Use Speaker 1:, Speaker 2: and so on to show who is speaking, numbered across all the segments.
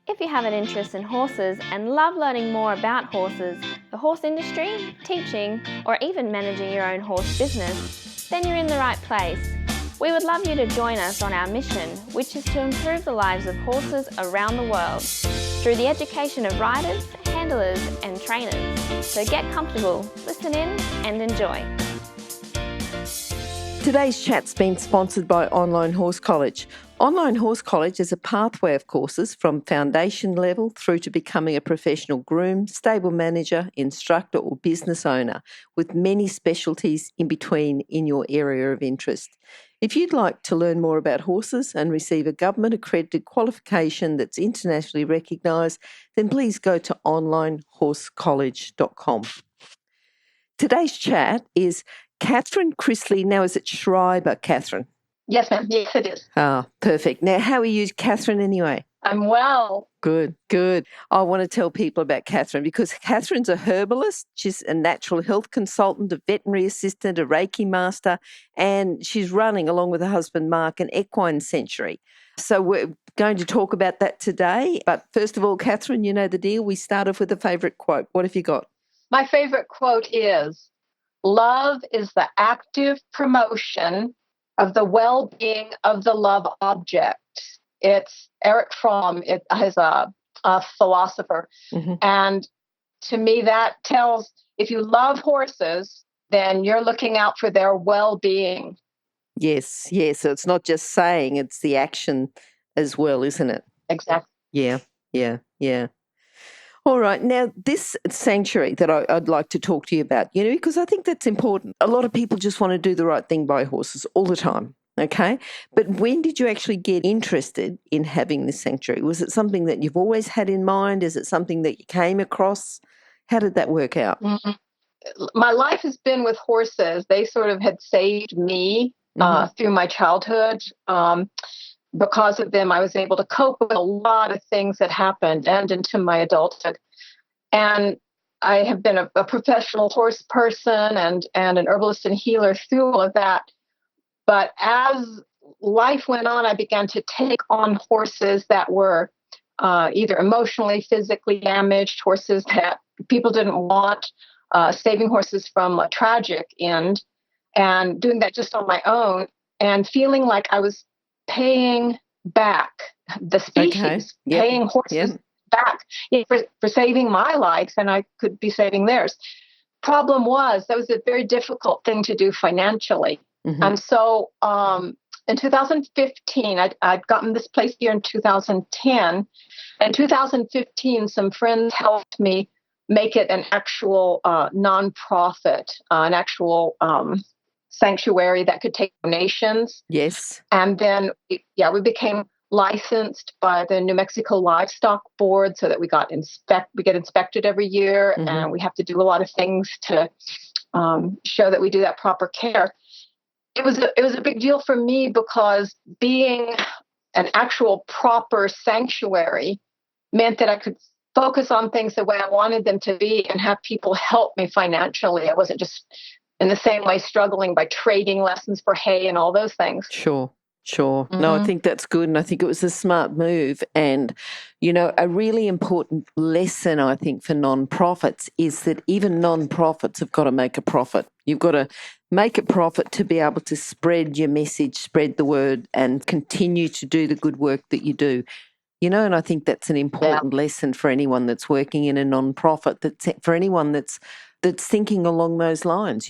Speaker 1: If you have an interest in horses and love learning more about horses, the horse industry, teaching, or even managing your own horse business, then you're in the right place. We would love you to join us on our mission, which is to improve the lives of horses around the world through the education of riders, handlers, and trainers. So get comfortable, listen in, and enjoy.
Speaker 2: Today's chat's been sponsored by Online Horse College. Online Horse College is a pathway of courses from foundation level through to becoming a professional groom, stable manager, instructor or business owner, with many specialties in between in your area of interest. If you'd like to learn more about horses and receive a government accredited qualification that's internationally recognised, then please go to onlinehorsecollege.com. Today's chat is Katharine Chrisley. Now, is it Schreiber, Katharine?
Speaker 3: Yes, ma'am. Yes, it is.
Speaker 2: Perfect. Now, how are you, Katharine, anyway?
Speaker 3: I'm well.
Speaker 2: Good. I want to tell people about Katharine because Katharine's a herbalist. She's a natural health consultant, a veterinary assistant, a Reiki master, and she's running, along with her husband, Mark, an equine sanctuary. So we're going to talk about that today. But first of all, Katharine, you know the deal. We start off with a favourite quote. What have you got?
Speaker 3: My favorite quote is, "Love is the active promotion of the well-being of the love object." It's Eric Fromm, is a philosopher. Mm-hmm. And to me, that tells, if you love horses, then you're looking out for their well-being.
Speaker 2: Yes. So it's not just saying, it's the action as well, isn't it?
Speaker 3: Exactly.
Speaker 2: Yeah. All right. Now, this sanctuary that I'd like to talk to you about, because I think that's important. A lot of people just want to do the right thing by horses all the time. Okay. But when did you actually get interested in having this sanctuary? Was it something that you've always had in mind? Is it something that you came across? How did that work out?
Speaker 3: Mm-hmm. My life has been with horses. They sort of had saved me through my childhood. Because of them, I was able to cope with a lot of things that happened and into my adulthood. And I have been a professional horse person and an herbalist and healer through all of that. But as life went on, I began to take on horses that were either emotionally, physically damaged, horses that people didn't want, saving horses from a tragic end, and doing that just on my own, and feeling like I was paying back the species, paying horses back for saving my life, and I could be saving theirs. Problem was, that was a very difficult thing to do financially. Mm-hmm. And so in 2015, I'd gotten this place here in 2010. In 2015, some friends helped me make it an actual nonprofit, an actual sanctuary that could take donations.
Speaker 2: Yes.
Speaker 3: And then, we became licensed by the New Mexico Livestock Board so that we get inspected every year. Mm-hmm. And we have to do a lot of things to show that we do that proper care. It was a big deal for me because being an actual proper sanctuary meant that I could focus on things the way I wanted them to be and have people help me financially. I wasn't just in the same way struggling by trading lessons for hay and all those things.
Speaker 2: Sure. Mm-hmm. No, I think that's good. And I think it was a smart move. And, a really important lesson, I think, for non-profits is that even non-profits have got to make a profit. You've got to make a profit to be able to spread your message, spread the word, and continue to do the good work that you do. And I think that's an important lesson for anyone that's working in a non-profit, for anyone that's thinking along those lines.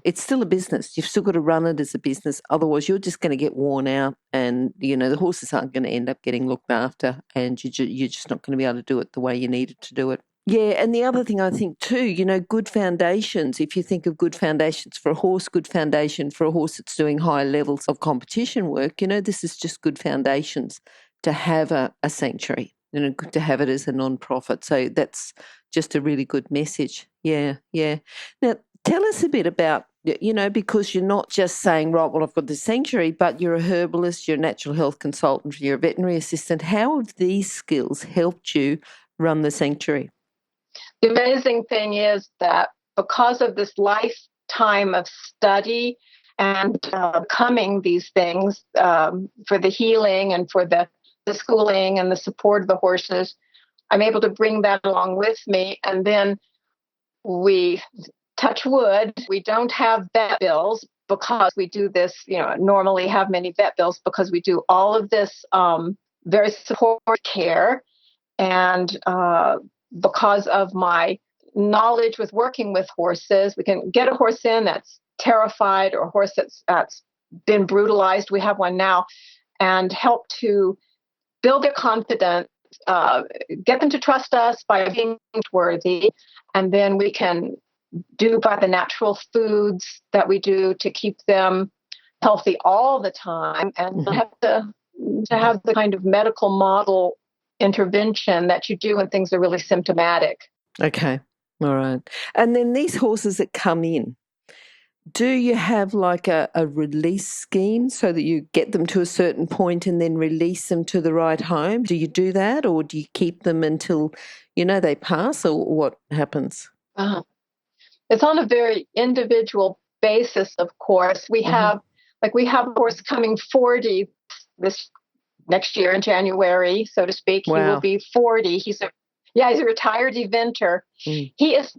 Speaker 2: It's still a business. You've still got to run it as a business. Otherwise, you're just going to get worn out and, the horses aren't going to end up getting looked after and you're just not going to be able to do it the way you needed to do it. Yeah, and the other thing I think too, good foundations, if you think of good foundations for a horse, good foundation for a horse that's doing high levels of competition work, this is just good foundations to have a sanctuary, good to have it as a non-profit. So that's just a really good message. Yeah. Now, tell us a bit about, because you're not just saying, right, well, I've got this sanctuary, but you're a herbalist, you're a natural health consultant, you're a veterinary assistant. How have these skills helped you run the sanctuary?
Speaker 3: The amazing thing is that because of this lifetime of study and becoming these things for the healing and for the the schooling and the support of the horses, I'm able to bring that along with me. And then we, touch wood, we don't have vet bills because we do this, normally have many vet bills because we do all of this very support care. And because of my knowledge with working with horses, we can get a horse in that's terrified or a horse that's been brutalized. We have one now, and help to build their confidence, get them to trust us by being worthy, and then we can do by the natural foods that we do to keep them healthy all the time, and have to have the kind of medical model intervention that you do when things are really symptomatic.
Speaker 2: Okay. All right. And then these horses that come in, do you have like a release scheme so that you get them to a certain point and then release them to the right home? Do you do that, or do you keep them until, they pass, or what happens?
Speaker 3: It's on a very individual basis, of course. We have a horse coming 40 this next year in January, so to speak.
Speaker 2: Wow.
Speaker 3: He will be 40. He's a retired eventer. He is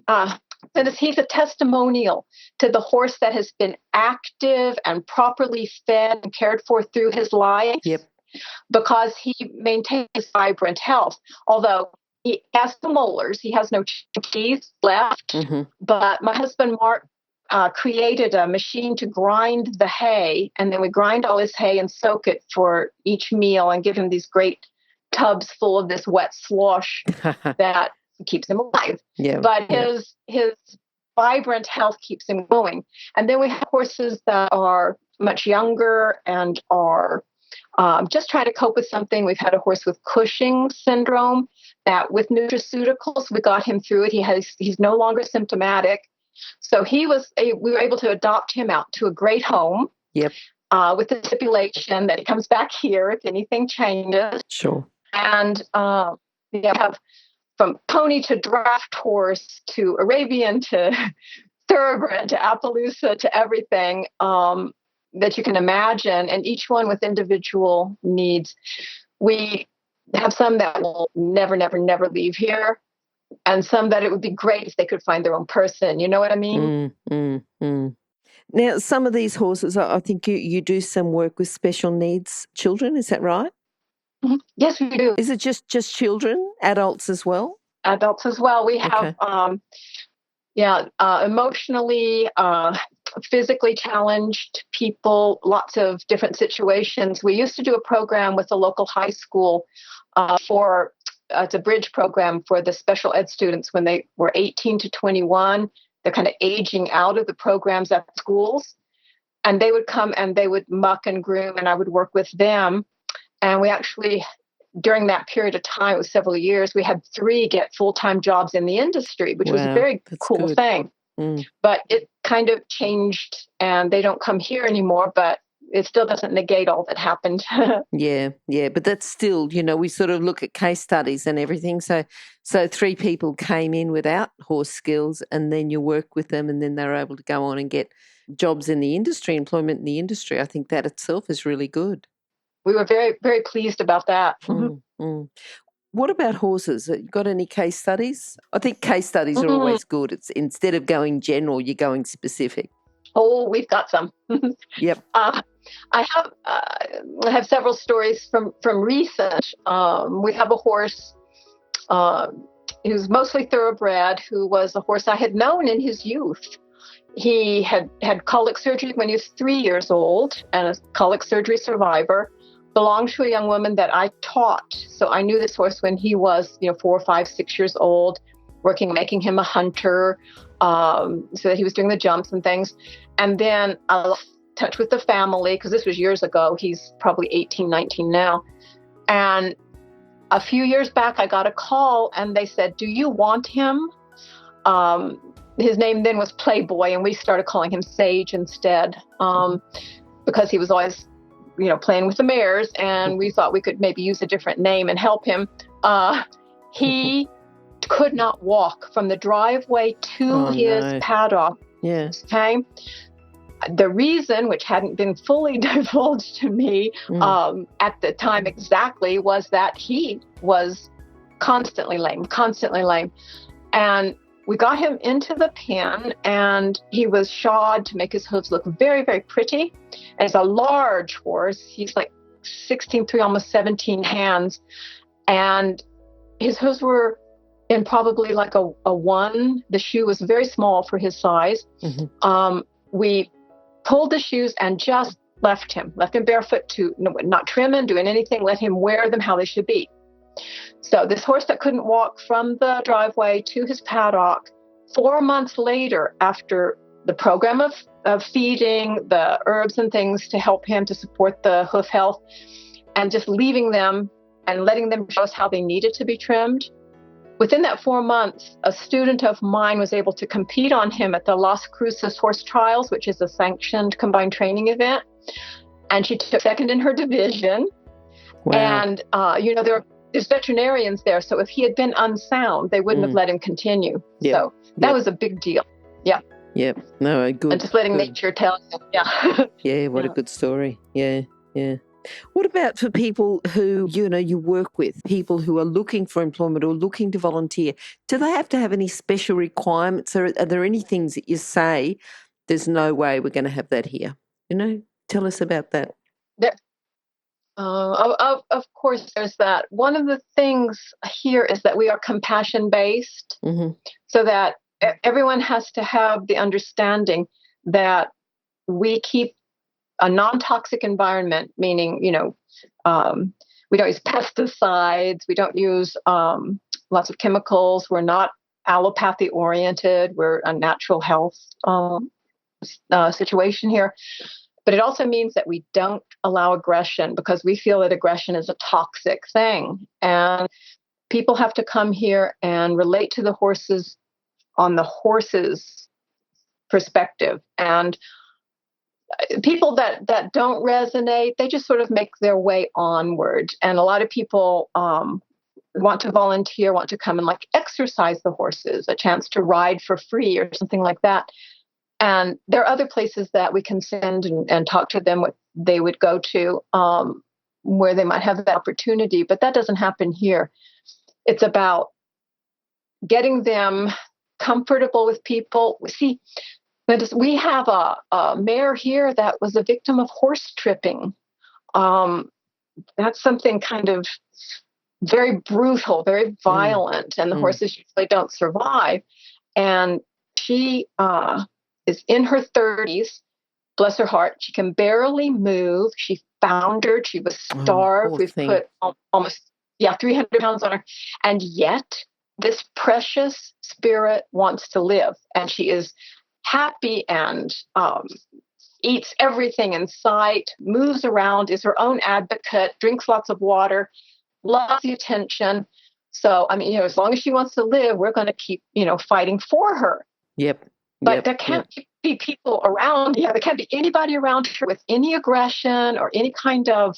Speaker 3: he's a testimonial to the horse that has been active and properly fed and cared for through his life.
Speaker 2: Yep.
Speaker 3: Because he maintains vibrant health. Although he has the molars, he has no teeth left. But my husband Mark created a machine to grind the hay, and then we grind all his hay and soak it for each meal and give him these great tubs full of this wet slosh that keeps him alive.
Speaker 2: Yeah.
Speaker 3: But his vibrant health keeps him going. And then we have horses that are much younger and are just trying to cope with something. We've had a horse with Cushing's syndrome that with nutraceuticals, we got him through it. He's no longer symptomatic. So we were able to adopt him out to a great home.
Speaker 2: Yep.
Speaker 3: With the stipulation that he comes back here if anything changes.
Speaker 2: Sure.
Speaker 3: And we have from pony to draft horse to Arabian to thoroughbred to Appaloosa to everything that you can imagine, and each one with individual needs. We have some that will never, never, never leave here, and some that it would be great if they could find their own person. You know what I mean?
Speaker 2: Now, some of these horses, I think you do some work with special needs children. Is that right?
Speaker 3: Yes, we do.
Speaker 2: Is it just children, adults as well?
Speaker 3: Adults as well. We have, emotionally, physically challenged people, lots of different situations. We used to do a program with a local high school it's a bridge program for the special ed students when they were 18 to 21. They're kind of aging out of the programs at schools. And they would come and they would muck and groom, and I would work with them. And we actually, during that period of time, it was several years, we had 3 get full-time jobs in the industry, which was a very cool thing. But it kind of changed, and they don't come here anymore, but it still doesn't negate all that happened.
Speaker 2: Yeah. But that's still, we sort of look at case studies and everything. So 3 people came in without horse skills, and then you work with them, and then they're able to go on and get jobs in the industry, employment in the industry. I think that itself is really good.
Speaker 3: We were very, very pleased about that.
Speaker 2: What about horses? You got any case studies? I think case studies are always good. It's instead of going general, you're going specific.
Speaker 3: Oh, we've got some.
Speaker 2: Yep.
Speaker 3: I have several stories from recent. We have a horse who's mostly thoroughbred, who was a horse I had known in his youth. He had colic surgery when he was 3 years old, and a colic surgery survivor. Belonged to a young woman that I taught. So I knew this horse when he was, 4, 5, 6 years old, making him a hunter, so that he was doing the jumps and things. And then I lost touch with the family because this was years ago. He's probably 18, 19 now. And a few years back, I got a call and they said, "Do you want him?" His name then was Playboy, and we started calling him Sage instead because he was always playing with the mares, and we thought we could maybe use a different name and help him. He could not walk from the driveway to his paddock.
Speaker 2: Yes.
Speaker 3: Okay. The reason, which hadn't been fully divulged to me at the time exactly, was that he was constantly lame. And we got him into the pen, and he was shod to make his hooves look very, very pretty. And it's a large horse. He's like 16'3", almost 17 hands. And his hooves were in probably like a 1. The shoe was very small for his size. We pulled the shoes and just left him barefoot, to not trimming, doing anything, let him wear them how they should be. So this horse that couldn't walk from the driveway to his paddock, 4 months later, after the program of feeding, the herbs and things to help him to support the hoof health, and just leaving them and letting them show us how they needed to be trimmed, within that 4 months, a student of mine was able to compete on him at the Las Cruces Horse Trials, which is a sanctioned combined training event. And she took second in her division.
Speaker 2: Wow.
Speaker 3: And, there's veterinarians there. So if he had been unsound, they wouldn't have let him continue.
Speaker 2: Yep.
Speaker 3: So that was a big deal. Yeah.
Speaker 2: Yep. No, good.
Speaker 3: And just letting nature tell you. Yeah.
Speaker 2: Yeah, what a good story. Yeah. What about for people who, you work with, people who are looking for employment or looking to volunteer? Do they have to have any special requirements? Or are there any things that you say, there's no way we're going to have that here? Tell us about that.
Speaker 3: Of course, there's that. One of the things here is that we are compassion-based, so that everyone has to have the understanding that we keep a non-toxic environment, meaning, we don't use pesticides, we don't use lots of chemicals, we're not allopathy-oriented, we're a natural health situation here. But it also means that we don't allow aggression, because we feel that aggression is a toxic thing. And people have to come here and relate to the horses on the horse's perspective. And people that don't resonate, they just sort of make their way onward. And a lot of people want to volunteer, want to come and exercise the horses, a chance to ride for free or something like that. And there are other places that we can send and talk to them what they would go to where they might have that opportunity. But that doesn't happen here. It's about getting them comfortable with people. See, we have a mare here that was a victim of horse tripping. That's something kind of very brutal, very violent, and the horses usually don't survive. And she is in her 30s, bless her heart. She can barely move. She foundered. She was starved. We've put almost 300 pounds on her. And yet this precious spirit wants to live. And she is happy and eats everything in sight, moves around, is her own advocate, drinks lots of water, loves the attention. So, as long as she wants to live, we're going to keep, fighting for her.
Speaker 2: Yep.
Speaker 3: But there can't be people around. There can't be anybody around her with any aggression or any kind of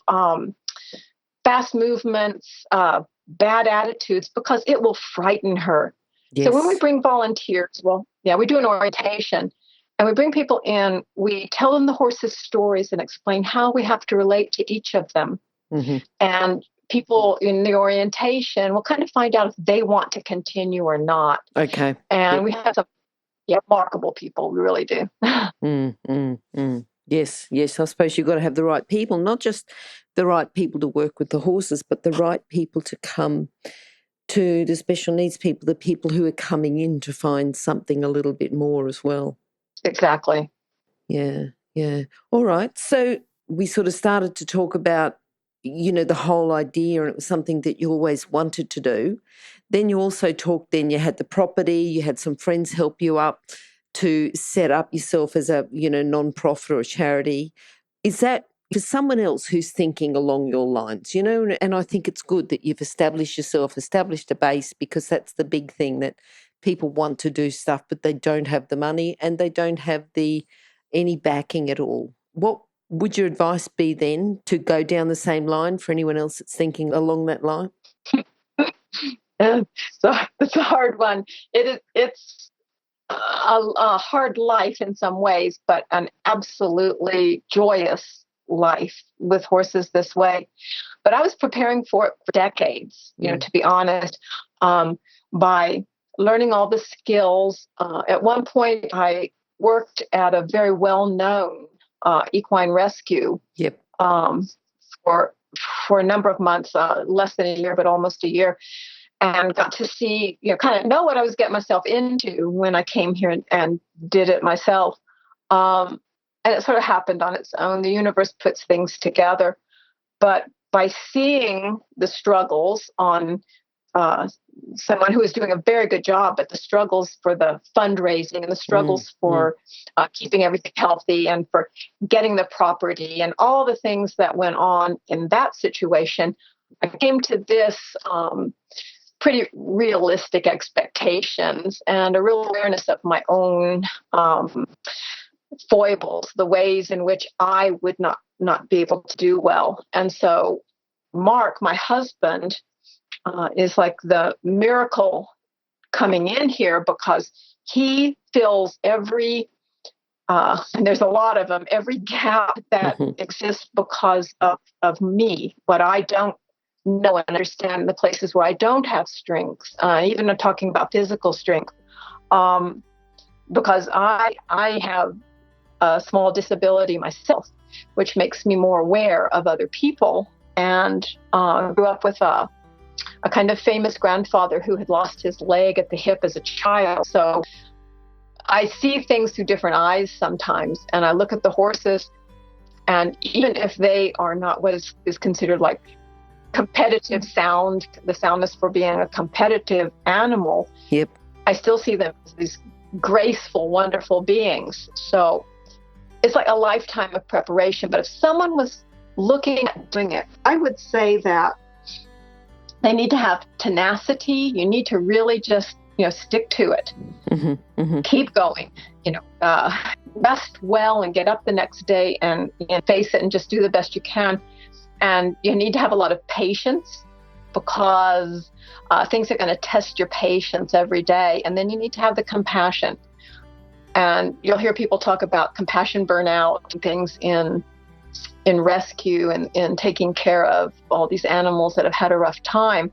Speaker 3: fast movements, bad attitudes, because it will frighten her. Yes. So when we bring volunteers, we do an orientation, and we bring people in. We tell them the horses' stories and explain how we have to relate to each of them. And people in the orientation will kind of find out if they want to continue or not.
Speaker 2: Okay.
Speaker 3: And we have some remarkable people. We really do.
Speaker 2: Yes. I suppose you've got to have the right people, not just the right people to work with the horses, but the right people to come to the special needs people, the people who are coming in to find something a little bit more as well.
Speaker 3: Exactly.
Speaker 2: Yeah. All right. So we sort of started to talk about, the whole idea, and it was something that you always wanted to do. Then you also talked, then you had the property, you had some friends help you up to set up yourself as a, non-profit or a charity. Is that for someone else who's thinking along your lines, and I think it's good that you've established yourself, established a base, because that's the big thing, that people want to do stuff, but they don't have the money and they don't have any backing at all. What would your advice be then, to go down the same line for anyone else that's thinking along that line?
Speaker 3: So it's a hard one. It's a hard life in some ways, but an absolutely joyous life with horses this way. But I was preparing for it for decades, to be honest, by learning all the skills. At one point, I worked at a very well-known equine rescue.
Speaker 2: Yep.
Speaker 3: For a number of months, less than a year, but almost a year, and got to see, kind of know what I was getting myself into when I came here and did it myself. And it sort of happened on its own. The universe puts things together. But by seeing the struggles on someone who is doing a very good job, but the struggles for the fundraising and the struggles for keeping everything healthy and for getting the property and all the things that went on in that situation, I came to this pretty realistic expectations and a real awareness of my own foibles, the ways in which I would not be able to do well. And so Mark, my husband, is like the miracle coming in here, because he fills every, and there's a lot of them, every gap that exists because of me, what I don't know and understand, the places where I don't have strength, even talking about physical strength, because I have a small disability myself, which makes me more aware of other people, and grew up with a kind of famous grandfather who had lost his leg at the hip as a child. So I see things through different eyes sometimes, and I look at the horses, and even if they are not what is considered like competitive the soundness for being a competitive animal,
Speaker 2: yep,
Speaker 3: I still see them as these graceful, wonderful beings. So it's like a lifetime of preparation. But if someone was looking at doing it, I would say that they need to have tenacity. You need to really just, stick to it. Keep going, rest well and get up the next day and face it and just do the best you can. And you need to have a lot of patience, because things are going to test your patience every day. And then you need to have the compassion. And you'll hear people talk about compassion burnout and things in rescue and in taking care of all these animals that have had a rough time.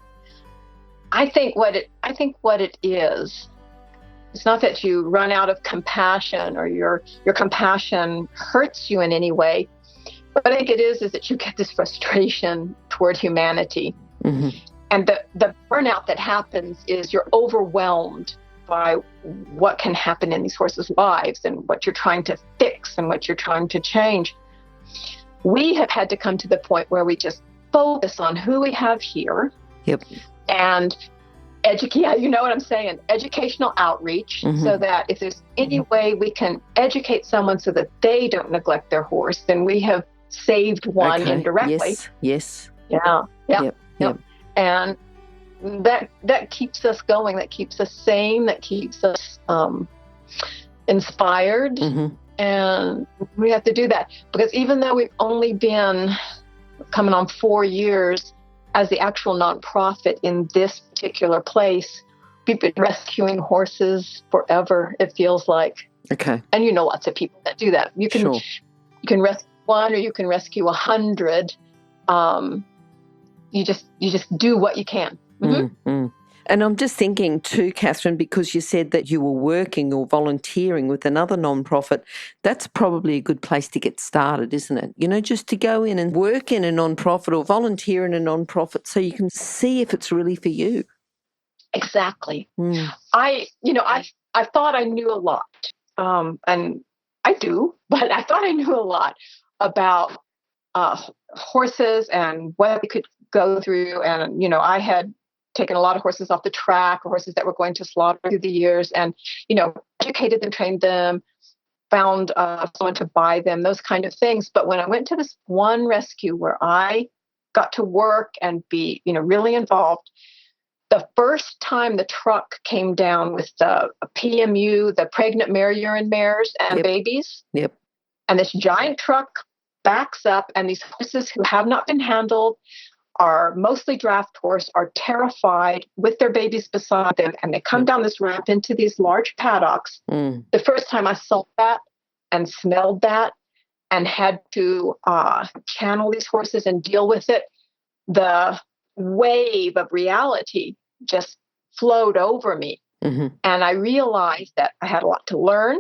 Speaker 3: I think what it is, it's not that you run out of compassion or your compassion hurts you in any way. What I think it is that you get this frustration toward humanity. And the burnout that happens is you're overwhelmed by what can happen in these horses' lives and what you're trying to fix and what you're trying to change. We have had to come to the point where we just focus on who we have here.
Speaker 2: Yep.
Speaker 3: And educate, you know what I'm saying? Educational outreach, so that if there's any way we can educate someone so that they don't neglect their horse, then we have saved one indirectly.
Speaker 2: Yes.
Speaker 3: Yeah.
Speaker 2: Yep.
Speaker 3: And that keeps us going, that keeps us sane, that keeps us inspired. And we have to do that, because even though we've only been coming on 4 years as the actual nonprofit in this particular place, we've been rescuing horses forever, it feels like.
Speaker 2: Okay.
Speaker 3: And lots of people that do that. You can rescue one, or you can rescue 100. You just do what you can.
Speaker 2: And I'm just thinking too, Katharine, because you said that you were working or volunteering with another nonprofit, that's probably a good place to get started, isn't it? Just to go in and work in a nonprofit or volunteer in a nonprofit so you can see if it's really for you.
Speaker 3: Exactly. I thought I knew a lot, and I do, but I thought I knew a lot about horses and what we could go through. And, I had taken a lot of horses off the track, or horses that were going to slaughter through the years, and, educated them, trained them, found someone to buy them, those kind of things. But when I went to this one rescue where I got to work and be, really involved, the first time the truck came down with the PMU, the pregnant mare urine mares and babies, and this giant truck backs up, and these horses who have not been handled are mostly draft horse, are terrified with their babies beside them, and they come down this ramp into these large paddocks. The first time I saw that and smelled that and had to channel these horses and deal with it, the wave of reality just flowed over me. And I realized that I had a lot to learn.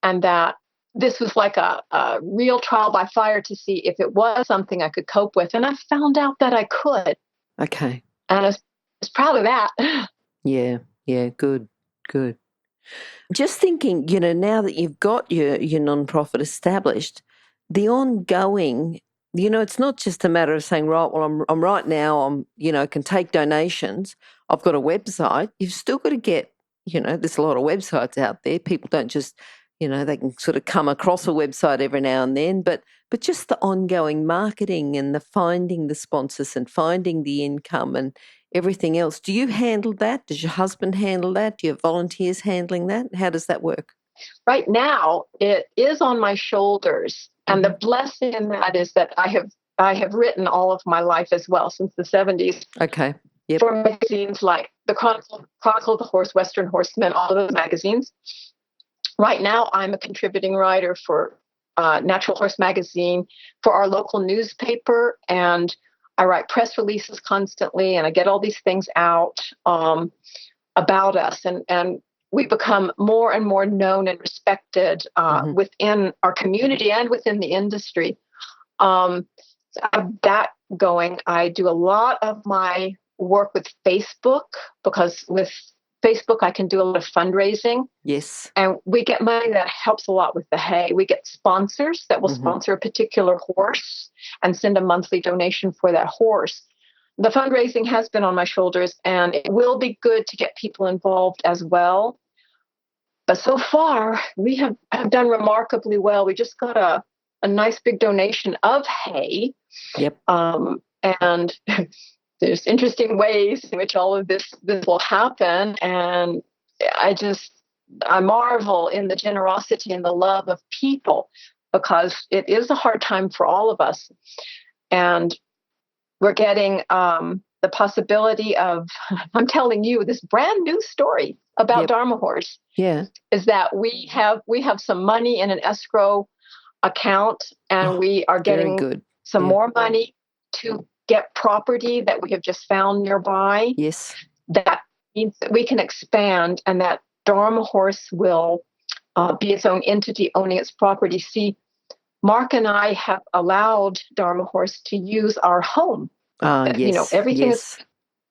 Speaker 3: And that this was like a real trial by fire to see if it was something I could cope with. And I found out that I could.
Speaker 2: Okay.
Speaker 3: And I was proud of that.
Speaker 2: Yeah, good. Just thinking, now that you've got your non-profit established, the ongoing, it's not just a matter of saying, right, well, I'm right now, can take donations. I've got a website. You've still got to get, there's a lot of websites out there. People don't just, they can sort of come across a website every now and then, but just the ongoing marketing and the finding the sponsors and finding the income and everything else. Do you handle that? Does your husband handle that? Do you have volunteers handling that? How does that work?
Speaker 3: Right now, it is on my shoulders. And the blessing in that is that I have written all of my life as well since the 70s.
Speaker 2: Okay. Yep.
Speaker 3: For magazines like the Chronicle of the Horse, Western Horseman, all of those magazines. Right now, I'm a contributing writer for Natural Horse Magazine, for our local newspaper, and I write press releases constantly, and I get all these things out about us, and we become more and more known and respected within our community and within the industry. So I have that going. I do a lot of my work with Facebook, because with Facebook, I can do a lot of fundraising.
Speaker 2: Yes.
Speaker 3: And we get money that helps a lot with the hay. We get sponsors that will sponsor a particular horse and send a monthly donation for that horse. The fundraising has been on my shoulders, and it will be good to get people involved as well. But so far, we have done remarkably well. We just got a nice big donation of hay.
Speaker 2: Yep.
Speaker 3: And there's interesting ways in which all of this will happen. And I marvel in the generosity and the love of people, because it is a hard time for all of us. And we're getting the possibility of, I'm telling you, this brand new story about Dharmahorse.
Speaker 2: Yeah.
Speaker 3: Is that we have some money in an escrow account, and we are getting some more money to get property that we have just found nearby.
Speaker 2: Yes.
Speaker 3: That means that we can expand, and that Dharmahorse will be its own entity owning its property. See, Mark and I have allowed Dharmahorse to use our home.
Speaker 2: Yes.
Speaker 3: Everything is,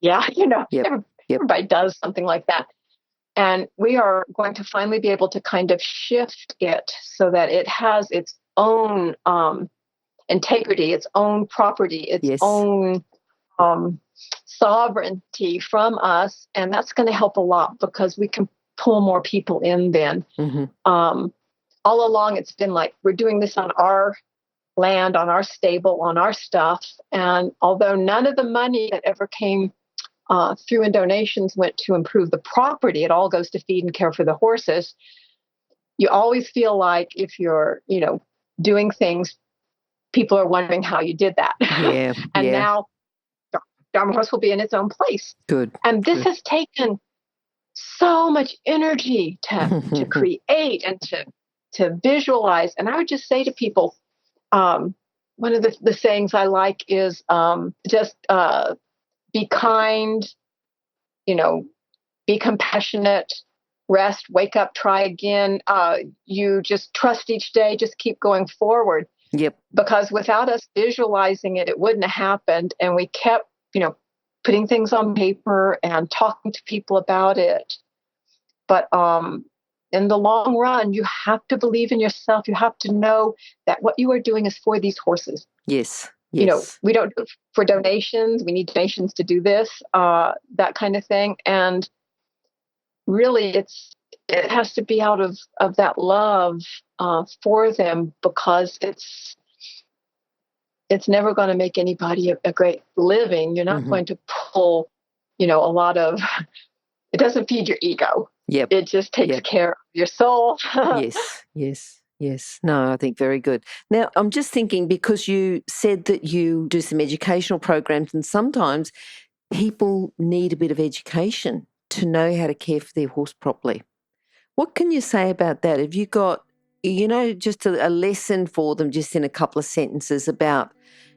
Speaker 3: everybody does something like that. And we are going to finally be able to kind of shift it so that it has its own integrity, its own property, its own sovereignty from us. And that's going to help a lot, because we can pull more people in then. All along, it's been like, we're doing this on our land, on our stable, on our stuff. And although none of the money that ever came through in donations went to improve the property, it all goes to feed and care for the horses. You always feel like if you're, doing things, people are wondering how you did that.
Speaker 2: Yeah.
Speaker 3: And now Dharmahorse will be in its own place.
Speaker 2: Good.
Speaker 3: And this has taken so much energy to create and to visualize. And I would just say to people, one of the sayings I like is just be kind, be compassionate, rest, wake up, try again. You just trust each day, just keep going forward.
Speaker 2: Yep.
Speaker 3: Because without us visualizing it, it wouldn't have happened. And we kept, putting things on paper and talking to people about it. But in the long run, you have to believe in yourself. You have to know that what you are doing is for these horses.
Speaker 2: Yes.
Speaker 3: We don't do it for donations. We need donations to do this, that kind of thing. And really, it has to be out of that love for them, because it's never going to make anybody a great living. You're not going to pull, a lot of, it doesn't feed your ego.
Speaker 2: Yep.
Speaker 3: It just takes care of your soul.
Speaker 2: Yes. Yes. No, I think very good. Now, I'm just thinking, because you said that you do some educational programs, and sometimes people need a bit of education to know how to care for their horse properly. What can you say about that? Have you got, just a lesson for them, just in a couple of sentences, about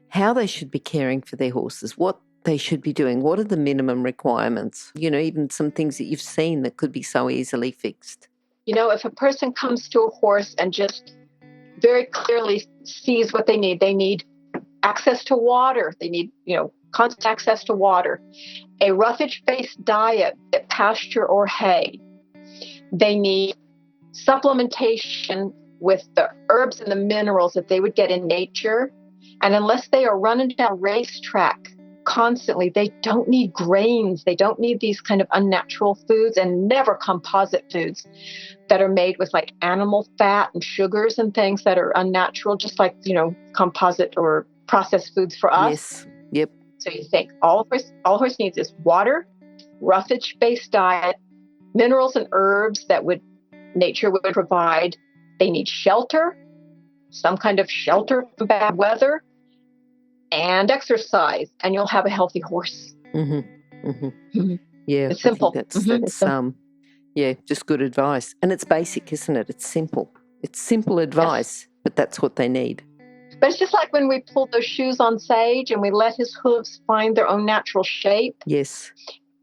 Speaker 2: how they should be caring for their horses, what they should be doing, what are the minimum requirements, even some things that you've seen that could be so easily fixed?
Speaker 3: If a person comes to a horse and just very clearly sees what they need access to water. They need, constant access to water, a roughage-based diet, pasture or hay. They need supplementation with the herbs and the minerals that they would get in nature. And unless they are running down a racetrack constantly, they don't need grains. They don't need these kind of unnatural foods, and never composite foods that are made with like animal fat and sugars and things that are unnatural, just like, composite or processed foods for us.
Speaker 2: Yes. Yep.
Speaker 3: So you think all horse needs is water, roughage-based diet, minerals and herbs that nature would provide. They need shelter, some kind of shelter from bad weather, and exercise, and you'll have a healthy horse.
Speaker 2: Mm-hmm. Mm-hmm. Mm-hmm. Yeah,
Speaker 3: it's simple.
Speaker 2: I think that's just good advice. And it's basic, isn't it? It's simple. It's simple advice, yes. But that's what they need.
Speaker 3: But it's just like when we pull those shoes on Sage and we let his hooves find their own natural shape.
Speaker 2: Yes.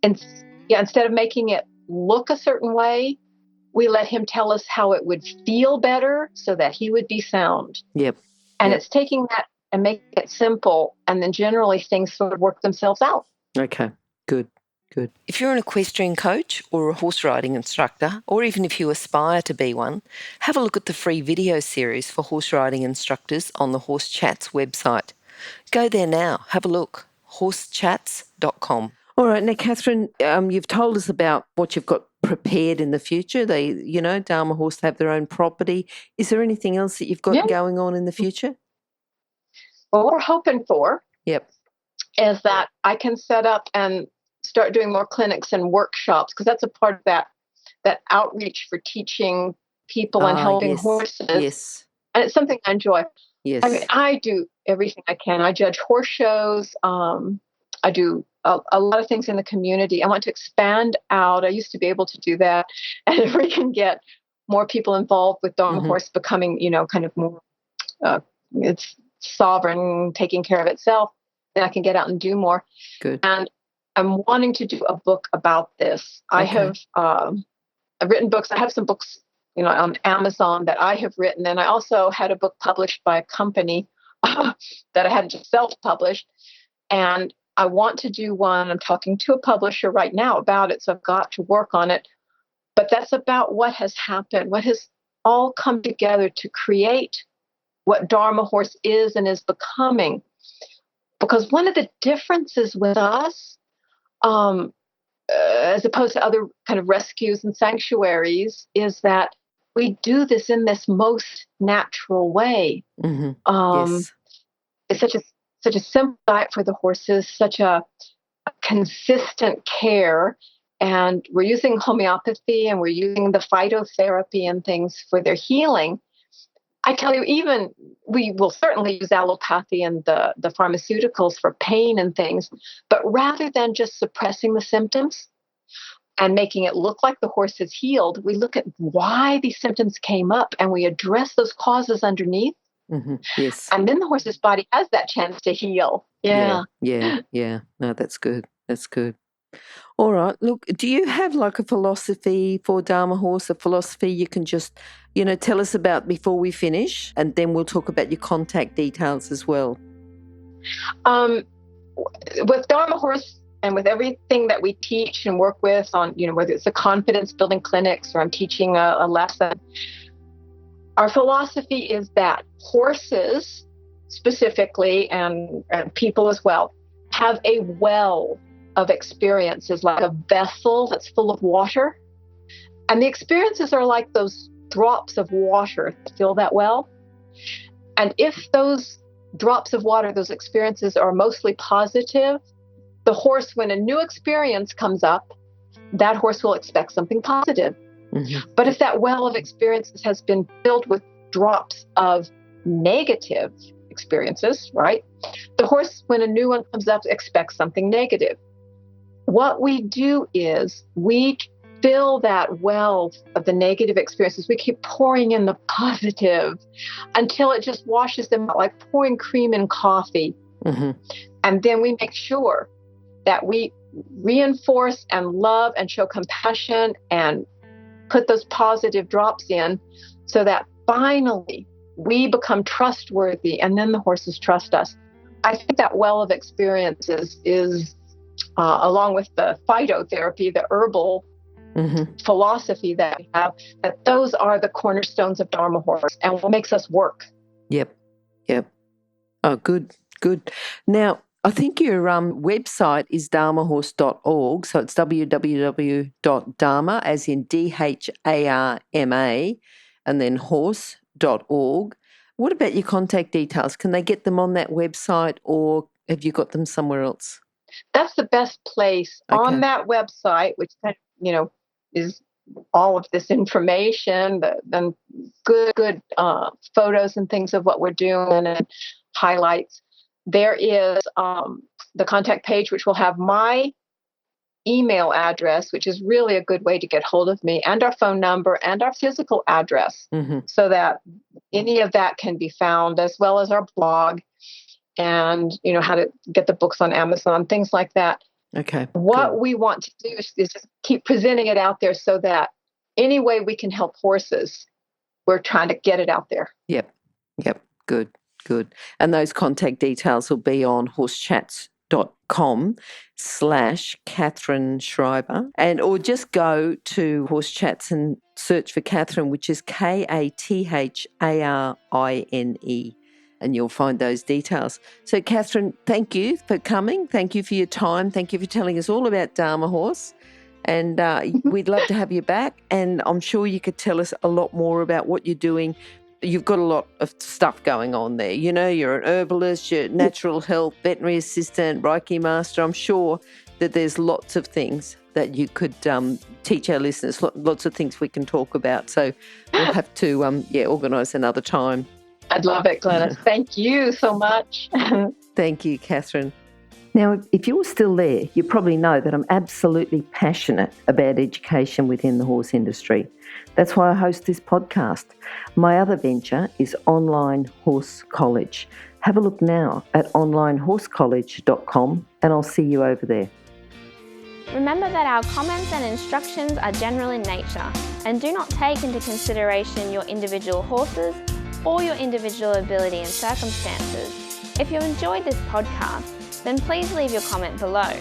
Speaker 3: And instead of making it look a certain way, we let him tell us how it would feel better so that he would be sound.
Speaker 2: Yep.
Speaker 3: And it's taking that and making it simple, and then generally things sort of work themselves out.
Speaker 2: Okay, good. If you're an equestrian coach or a horse riding instructor, or even if you aspire to be one, have a look at the free video series for horse riding instructors on the Horse Chats website. Go there now, have a look, horsechats.com. All right, now, Katharine, you've told us about what you've got prepared in the future. They, Dharmahorse have their own property. Is there anything else that you've got going on in the future?
Speaker 3: Well, what we're hoping for is that I can set up and start doing more clinics and workshops, because that's a part of that outreach for teaching people and helping horses.
Speaker 2: Yes.
Speaker 3: And it's something I enjoy.
Speaker 2: Yes.
Speaker 3: I mean, I do everything I can. I judge horse shows. I do a lot of things in the community. I want to expand out. I used to be able to do that. And if we can get more people involved with Dharmahorse becoming, kind of more, it's sovereign, taking care of itself, then I can get out and do more.
Speaker 2: Good.
Speaker 3: And I'm wanting to do a book about this.
Speaker 2: Okay.
Speaker 3: I've written books. I have some books, on Amazon that I have written. And I also had a book published by a company that I hadn't just self-published. And I want to do one. I'm talking to a publisher right now about it, so I've got to work on it. But that's about what has happened, what has all come together to create what Dharmahorse is and is becoming. Because one of the differences with us, as opposed to other kind of rescues and sanctuaries, is that we do this in this most natural way.
Speaker 2: Yes.
Speaker 3: It's such a simple diet for the horses, such a consistent care, and we're using homeopathy and we're using the phytotherapy and things for their healing. I tell you, even we will certainly use allopathy and the pharmaceuticals for pain and things, but rather than just suppressing the symptoms and making it look like the horse is healed, we look at why these symptoms came up and we address those causes underneath.
Speaker 2: Yes.
Speaker 3: And then the horse's body has that chance to heal. Yeah.
Speaker 2: No, that's good. That's good. All right. Look, do you have like a philosophy for Dharmahorse, a philosophy you can just, tell us about before we finish, and then we'll talk about your contact details as well?
Speaker 3: With Dharmahorse and with everything that we teach and work with on, whether it's the confidence building clinics or I'm teaching a lesson, our philosophy is that horses specifically and people as well have a well of experiences, like a vessel that's full of water. And the experiences are like those drops of water that fill that well. And if those drops of water, those experiences are mostly positive, the horse, when a new experience comes up, that horse will expect something positive. But if that well of experiences has been filled with drops of negative experiences, right? The horse, when a new one comes up, expects something negative. What we do is we fill that well of the negative experiences. We keep pouring in the positive until it just washes them out, like pouring cream in coffee.
Speaker 2: Mm-hmm.
Speaker 3: And then we make sure that we reinforce and love and show compassion and put those positive drops in so that finally we become trustworthy, and then the horses trust us. I think that well of experiences is along with the phytotherapy, the herbal philosophy that we have, that those are the cornerstones of Dharmahorse and what makes us work.
Speaker 2: Yep. Oh, good. Now, I think your website is dharmahorse.org, so it's www.dharma, as in DHARMA, and then horse.org. What about your contact details? Can they get them on that website, or have you got them somewhere else?
Speaker 3: That's the best place. Okay. On that website, which is all of this information, and good photos and things of what we're doing and highlights. There is the contact page, which will have my email address, which is really a good way to get hold of me, and our phone number and our physical address, so that any of that can be found, as well as our blog and, how to get the books on Amazon, things like that.
Speaker 2: Okay.
Speaker 3: What we want to do is just keep presenting it out there so that any way we can help horses, we're trying to get it out there.
Speaker 2: Yep. Good. And those contact details will be on horsechats.com/Katharine Schreiber, or just go to Horse Chats and search for Katharine, which is KATHARINE, and you'll find those details. So, Katharine, thank you for coming. Thank you for your time. Thank you for telling us all about Dharmahorse. And we'd love to have you back. And I'm sure you could tell us a lot more about what you're doing. You've got a lot of stuff going on there. You're an herbalist, you're natural health, veterinary assistant, Reiki master. I'm sure that there's lots of things that you could teach our listeners, lots of things we can talk about. So we'll have to, organise another time.
Speaker 3: I'd love it, Glenys. Thank you so much.
Speaker 2: Thank you, Katharine. Now, if you're still there, you probably know that I'm absolutely passionate about education within the horse industry. That's why I host this podcast. My other venture is Online Horse College. Have a look now at onlinehorsecollege.com, and I'll see you over there.
Speaker 1: Remember that our comments and instructions are general in nature and do not take into consideration your individual horses or your individual ability and circumstances. If you enjoyed this podcast, then please leave your comment below.